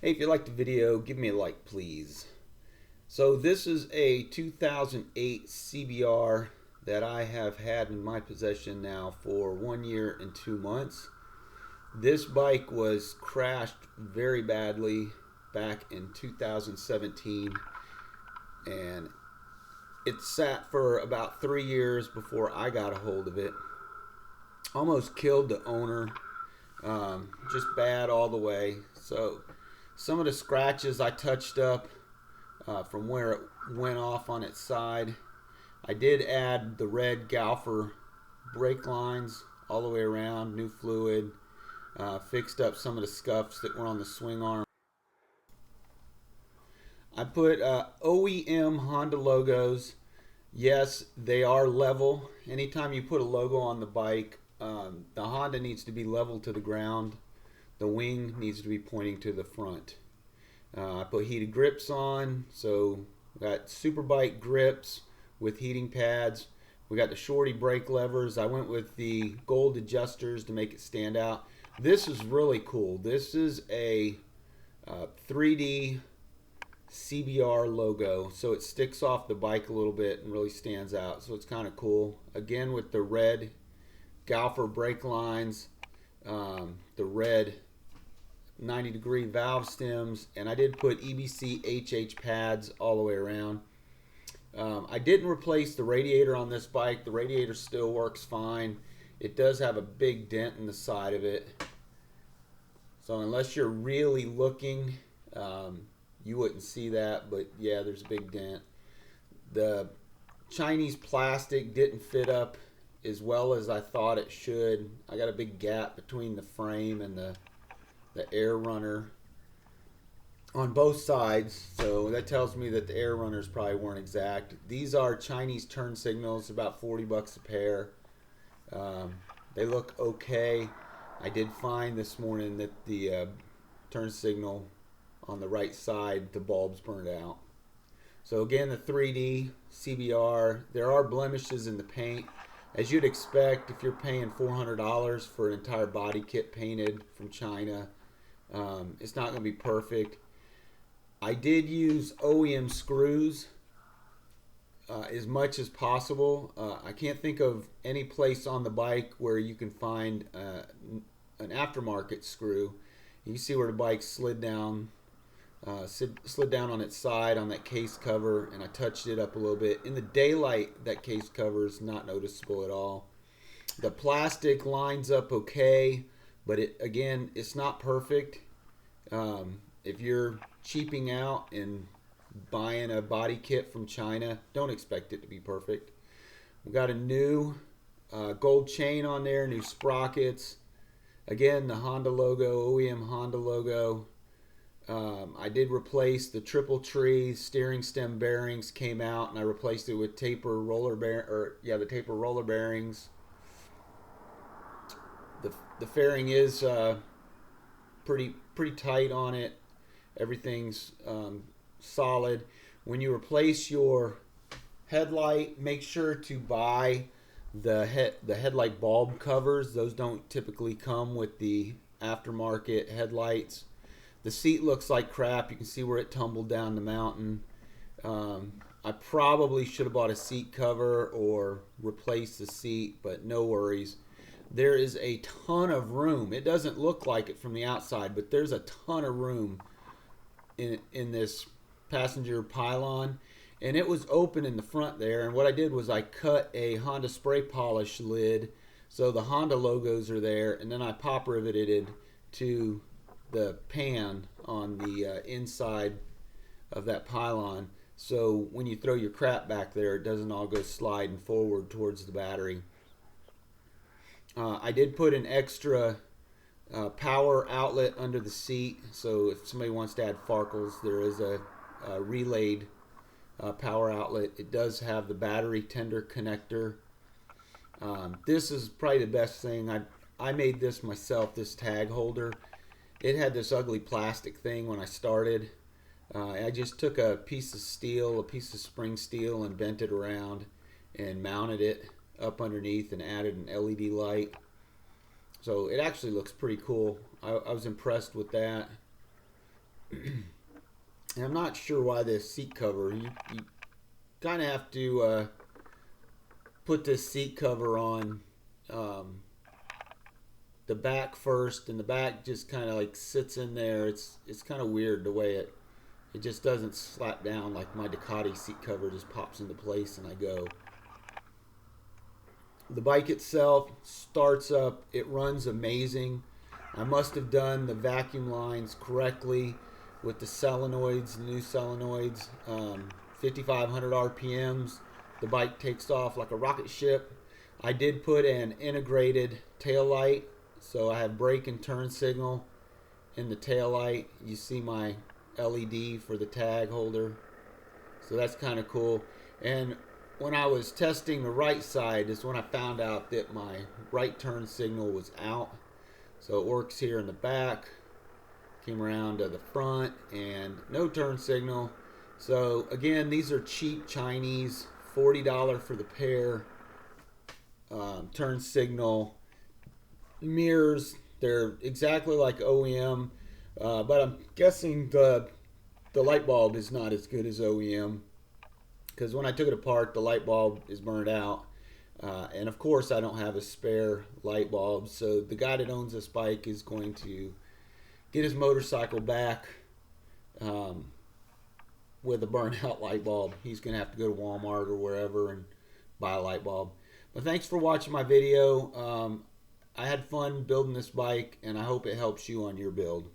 Hey, if you liked the video, give me a like, please. So this is a 2008 CBR that I have had in my possession now for 1 year and 2 months. This bike was crashed very badly back in 2017, and it sat for about 3 years before I got a hold of it. Almost killed the owner. Just bad all the way. So some of the scratches I touched up from where it went off on its side. I did add the red Galfer brake lines all the way around, new fluid, fixed up some of the scuffs that were on the swing arm. I put OEM Honda logos. Yes, they are level. Anytime you put a logo on the bike, the Honda needs to be level to the ground. The wing needs to be pointing to the front. I put heated grips on, so we got Superbike grips with heating pads. We got the shorty brake levers. I went with the gold adjusters to make it stand out. This is really cool. This is a 3D CBR logo, so it sticks off the bike a little bit and really stands out, so it's kind of cool. Again, with the red Galfer brake lines, the red 90-degree valve stems, and I did put EBC HH pads all the way around. I didn't replace the radiator on this bike. The radiator still works fine. It does have a big dent in the side of it, so unless you're really looking, you wouldn't see that, but yeah, there's a big dent. The Chinese plastic didn't fit up as well as I thought it should. I got a big gap between the frame and the air runner on both sides, so that tells me that the air runners probably weren't exact. These are Chinese turn signals, about 40 bucks a pair. They look okay. I did find this morning that the turn signal on the right side, the bulb's burned out. So again, the 3D CBR, there are blemishes in the paint. As you'd expect, if you're paying $400 for an entire body kit painted from China, it's not going to be perfect. I did use OEM screws as much as possible. I can't think of any place on the bike where you can find an aftermarket screw. You can see where the bike slid down on its side on that case cover, and I touched it up a little bit. In the daylight, that case cover is not noticeable at all. The plastic lines up okay, but it's not perfect. If you're cheaping out and buying a body kit from China, don't expect it to be perfect. We got a new gold chain on there, new sprockets. Again, the Honda logo, OEM Honda logo. I did replace the triple tree steering stem bearings, came out, and I replaced it with the taper roller bearings. The fairing is pretty tight on it. Everything's solid. When you replace your headlight, make sure to buy the headlight bulb covers. Those don't typically come with the aftermarket headlights. The seat looks like crap. You can see where it tumbled down the mountain. I probably should have bought a seat cover or replaced the seat, but no worries. There is a ton of room. It doesn't look like it from the outside, but there's a ton of room in this passenger pylon, and it was open in the front there. And what I did was I cut a Honda spray polish lid, so the Honda logos are there, and then I pop riveted to the pan on the inside of that pylon, so when you throw your crap back there, it doesn't all go sliding forward towards the battery. I did put an extra power outlet under the seat, so if somebody wants to add Farkles, there is a relayed power outlet. It does have the battery tender connector. This is probably the best thing. I made this myself, this tag holder. It had this ugly plastic thing when I started. I just took a piece of steel, a piece of spring steel, and bent it around and mounted it up underneath and added an LED light. So it actually looks pretty cool. I was impressed with that. And I'm not sure why this seat cover, you kind of have to put this seat cover on the back first, and the back just kind of like sits in there. It's kind of weird the way it just doesn't slap down like my Ducati seat cover just pops into place and I go. The bike itself starts up, it runs amazing. I must have done the vacuum lines correctly with the solenoids, the new solenoids, 5500 RPMs. The bike takes off like a rocket ship. I did put an integrated tail light, so I have brake and turn signal in the tail light. You see my LED for the tag holder, so that's kind of cool. And when I was testing the right side is when I found out that my right turn signal was out. So it works here in the back, came around to the front, and no turn signal. So again, these are cheap Chinese, $40 for the pair. Turn signal mirrors, they're exactly like OEM, but I'm guessing the light bulb is not as good as OEM, because when I took it apart, the light bulb is burned out. And of course I don't have a spare light bulb, so the guy that owns this bike is going to get his motorcycle back with a burnt out light bulb. He's going to have to go to Walmart or wherever and buy a light bulb. But thanks for watching my video. I had fun building this bike, and I hope it helps you on your build.